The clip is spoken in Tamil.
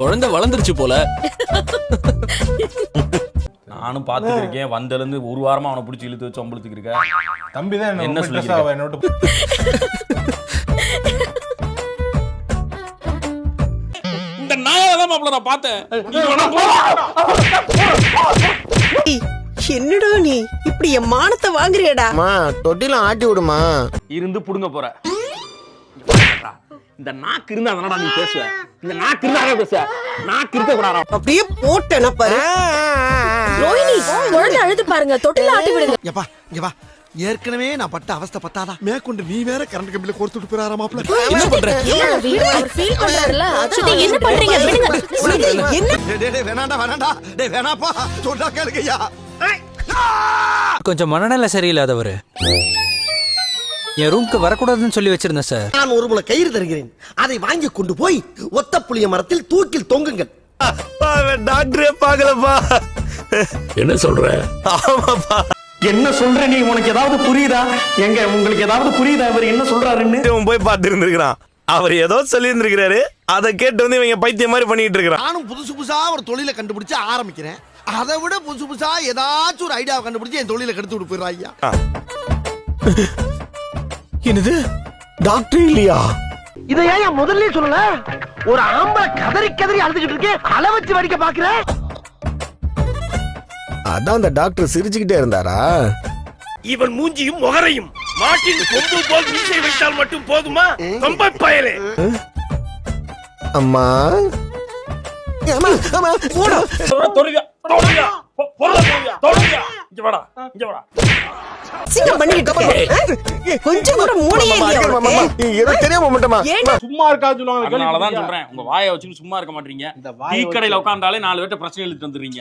குழந்தை வளர்ந்துருச்சு போல. நானும் பாத்துக்கிருக்கேன். வந்ததுல இருந்து ஒரு வாரமா அவனை பிடிச்சி இழுத்து வச்சு அம்பளத்துக்கு இருக்க. தம்பி தான் என்ன சொல்லிருக்க? இந்த நாயதான் மாப்பிள்ள நான் பார்த்தேன். என்னடா நீ இப்படி என் மானத்தை வாங்குறியடா? தொட்டில ஆட்டி விடுமா. இருந்து புடுங்க போற. இந்த நாக்கு இருந்தா அதனடா நீ பேசுவ. இந்த நாக்கு இருந்தா பேசுவ. நாக்கு இருக்க கூடாதா? அப்படியே போட்டேனா பாரு. ரோஹிணி குழந்தை அழுது பாருங்க, தொட்டில ஆட்டி விடுங்க. எப்பா இங்க வா. ஏற்கனவே நான் பட்ட அவஸ்தை பத்தாதா மேற்கொண்டு நீ வேற கரண்ட் கம்பியில கோர்த்துட்டு போறாரா மாப்ள. என்ன பண்ற? அவர் ஃபீல் பண்றாருல. அச்சுதே என்ன பண்றீங்க? விடுங்க. என்ன? டேய் வேணாண்டா. டேய் வேணாப்பா. சொன்னா கேளுங்கய்யா. கொஞ்சம் மனநல சரியில்லாதவரு. என் ரூம்க்கு வரக்கூடாதுன்னு சொல்லி வச்சிருந்தேன் சார். நான் ஒரு முளை கயிறு தருகிறேன். அதை வாங்கி கொண்டு போய் ஒத்த புளிய மரத்தில் தூக்கில் தொங்குங்கள். டாக்டரே பாக்கலப்பா. என்ன சொல்ற? ஆமாப்பா. என்ன சொல்ற நீ? உனக்கு ஏதாவது புரியுதா? எங்க உங்களுக்கு ஏதாவது புரியுதா இவர் என்ன சொல்றாருன்னு? இவன் போய் பார்த்து இருந்திருக்கான். அவர் ஏதோ சொல்லி இருந்திருக்காரு. அதை கேட்டு வந்து இவங்க பைத்தியம் மாதிரி பண்ணிட்டு இருக்கிறான். நானும் புதுசா ஒரு தொழிலை கண்டுபிடிச்சு ஆரம்பிக்கிறேன். அதை விட புதுசா ஏதாச்சும் ஒரு ஐடியாவை கண்டுபிடிச்சு என் தொழிலை கெடுத்து விட்டு போயிடுறாய்யா. என்னது டாக்டர் இல்லையா? இதை ஏன் முதல்ல சொல்லல? ஒரு ஆம்பளை கதறி கதறி அழுதுகிட்டு இருக்கே, அள வச்சு வடிக்க பாக்குறேன். அதான் அந்த டாக்டர் சிரிச்சுக்கிட்டே இருந்தாரா? இவன் மூஞ்சியும் முகரையும் மாட்டின் கொம்பு போல் மீசை வைத்தால் மட்டும் போதுமா? ரொம்ப பயலே. அம்மா தொடுங்க. இங்க வாடா. சிங்கம் பண்ணிட்டு கொஞ்சம் கூட மூளையே இல்லையா? ஏதோ தெரியாம மட்டுமா சும்மா இருக்காது சொல்லுவாங்க. அதனாலதான் சொல்றேன், உங்க வாயை வச்சுன்னு சும்மா இருக்க மாட்டீங்க. டீ கடையில உட்கார்ந்தாலே 4 பேர்ட்ட பிரச்சனை எழுதிட்டு வந்துடுறீங்க.